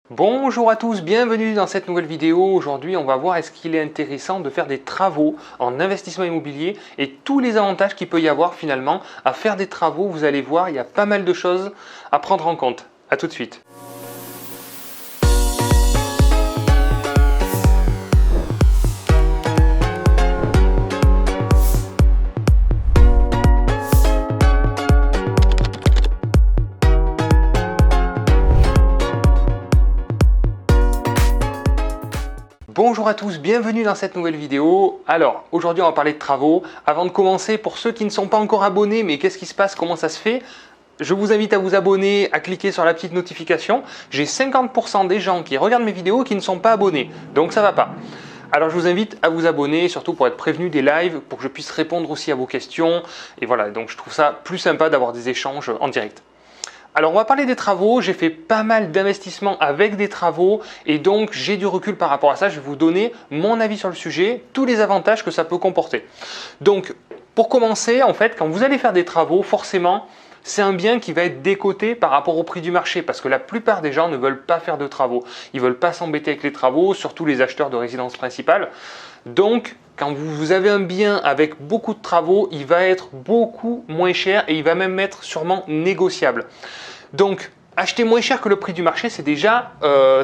Bonjour à tous, bienvenue dans cette nouvelle vidéo. Aujourd'hui, on va voir est-ce qu'il est intéressant de faire des travaux en investissement immobilier et tous les avantages qu'il peut y avoir finalement à faire des travaux. Vous allez voir, il y a pas mal de choses à prendre en compte. A tout de suite. Bonjour à tous, bienvenue dans cette nouvelle vidéo. Alors, aujourd'hui on va parler de travaux. Avant de commencer, pour ceux qui ne sont pas encore abonnés, mais qu'est-ce qui se passe, comment ça se fait? Je vous invite à vous abonner, à cliquer sur la petite notification. J'ai 50% des gens qui regardent mes vidéos qui ne sont pas abonnés, donc ça va pas. Alors je vous invite à vous abonner, surtout pour être prévenu des lives, pour que je puisse répondre aussi à vos questions. Et voilà, donc je trouve ça plus sympa d'avoir des échanges en direct. Alors on va parler des travaux, j'ai fait pas mal d'investissements avec des travaux et donc j'ai du recul par rapport à ça. Je vais vous donner mon avis sur le sujet, tous les avantages que ça peut comporter. Donc pour commencer, en fait, quand vous allez faire des travaux, forcément, c'est un bien qui va être décoté par rapport au prix du marché parce que la plupart des gens ne veulent pas faire de travaux. Ils ne veulent pas s'embêter avec les travaux, surtout les acheteurs de résidence principale. Donc, quand vous avez un bien avec beaucoup de travaux, il va être beaucoup moins cher et il va même être sûrement négociable. Donc, acheter moins cher que le prix du marché, c'est déjà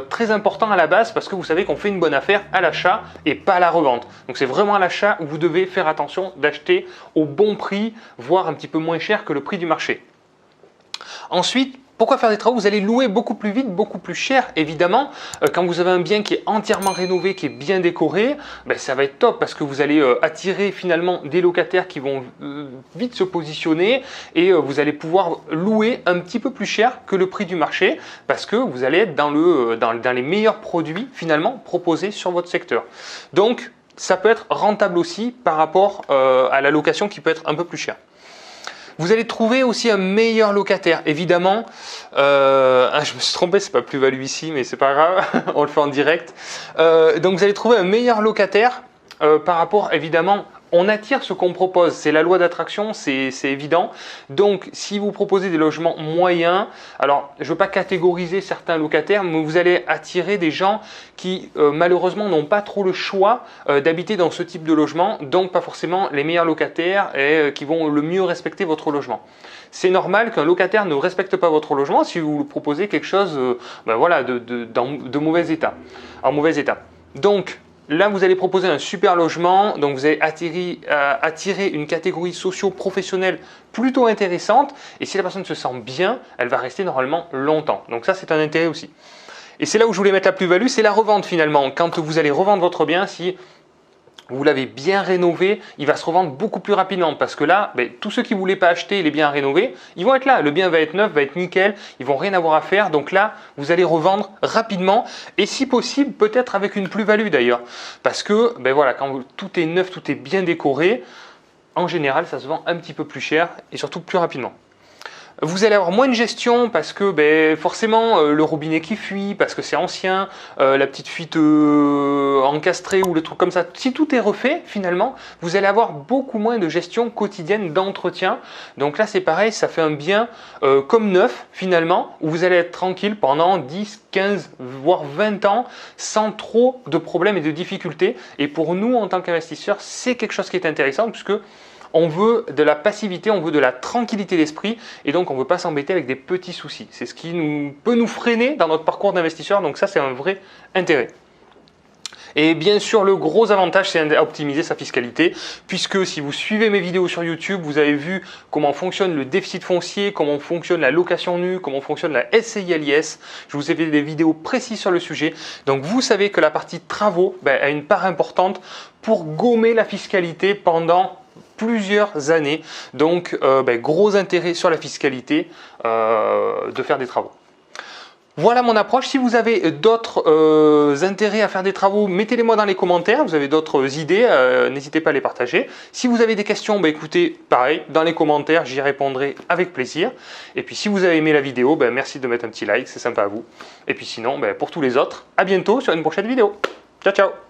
très important à la base parce que vous savez qu'on fait une bonne affaire à l'achat et pas à la revente. Donc, c'est vraiment à l'achat où vous devez faire attention d'acheter au bon prix, voire un petit peu moins cher que le prix du marché. Ensuite, pourquoi faire des travaux? Vous allez louer beaucoup plus vite, beaucoup plus cher, évidemment. Quand vous avez un bien qui est entièrement rénové, qui est bien décoré, ben, ça va être top parce que vous allez attirer finalement des locataires qui vont vite se positionner et vous allez pouvoir louer un petit peu plus cher que le prix du marché parce que vous allez être dans les meilleurs produits finalement proposés sur votre secteur. Donc, ça peut être rentable aussi par rapport à la location qui peut être un peu plus chère. Vous allez trouver aussi un meilleur locataire, évidemment. Je me suis trompé, c'est pas plus-value ici, mais c'est pas grave, on le fait en direct. Donc vous allez trouver un meilleur locataire par rapport, évidemment, on attire ce qu'on propose. C'est la loi d'attraction, c'est évident. Donc, si vous proposez des logements moyens, alors je ne veux pas catégoriser certains locataires, mais vous allez attirer des gens qui, malheureusement, n'ont pas trop le choix d'habiter dans ce type de logement, donc pas forcément les meilleurs locataires et qui vont le mieux respecter votre logement. C'est normal qu'un locataire ne respecte pas votre logement si vous lui proposez quelque chose voilà, de mauvais état, en mauvais état. Donc, là, vous allez proposer un super logement, donc vous allez attirer une catégorie socio-professionnelle plutôt intéressante et si la personne se sent bien, elle va rester normalement longtemps. Donc ça, c'est un intérêt aussi. Et c'est là où je voulais mettre la plus-value, c'est la revente finalement. Quand vous allez revendre votre bien, si vous l'avez bien rénové, il va se revendre beaucoup plus rapidement parce que là, tous ceux qui ne voulaient pas acheter les biens rénovés, ils vont être là. Le bien va être neuf, va être nickel, ils vont rien avoir à faire. Donc là, vous allez revendre rapidement et si possible, peut-être avec une plus-value d'ailleurs. Parce que voilà, quand tout est neuf, tout est bien décoré, en général, ça se vend un petit peu plus cher et surtout plus rapidement. Vous allez avoir moins de gestion parce que forcément le robinet qui fuit, parce que c'est ancien, la petite fuite encastrée ou le truc comme ça. Si tout est refait finalement, vous allez avoir beaucoup moins de gestion quotidienne d'entretien. Donc là c'est pareil, ça fait un bien comme neuf finalement, où vous allez être tranquille pendant 10, 15, voire 20 ans sans trop de problèmes et de difficultés. Et pour nous en tant qu'investisseurs, c'est quelque chose qui est intéressant puisque on veut de la passivité, on veut de la tranquillité d'esprit et donc on ne veut pas s'embêter avec des petits soucis. C'est ce qui peut nous freiner dans notre parcours d'investisseur, donc ça c'est un vrai intérêt. Et bien sûr, le gros avantage, c'est d'optimiser sa fiscalité, puisque si vous suivez mes vidéos sur YouTube, vous avez vu comment fonctionne le déficit foncier, comment fonctionne la location nue, comment fonctionne la SCI-LIS. Je vous ai fait des vidéos précises sur le sujet. Donc, vous savez que la partie travaux a une part importante pour gommer la fiscalité pendant plusieurs années. Donc, gros intérêt sur la fiscalité de faire des travaux. Voilà mon approche. Si vous avez d'autres intérêts à faire des travaux, mettez-les moi dans les commentaires. Vous avez d'autres idées, n'hésitez pas à les partager. Si vous avez des questions, écoutez, pareil, dans les commentaires, j'y répondrai avec plaisir. Et puis si vous avez aimé la vidéo, merci de mettre un petit like, c'est sympa à vous. Et puis sinon, pour tous les autres, à bientôt sur une prochaine vidéo. Ciao, ciao!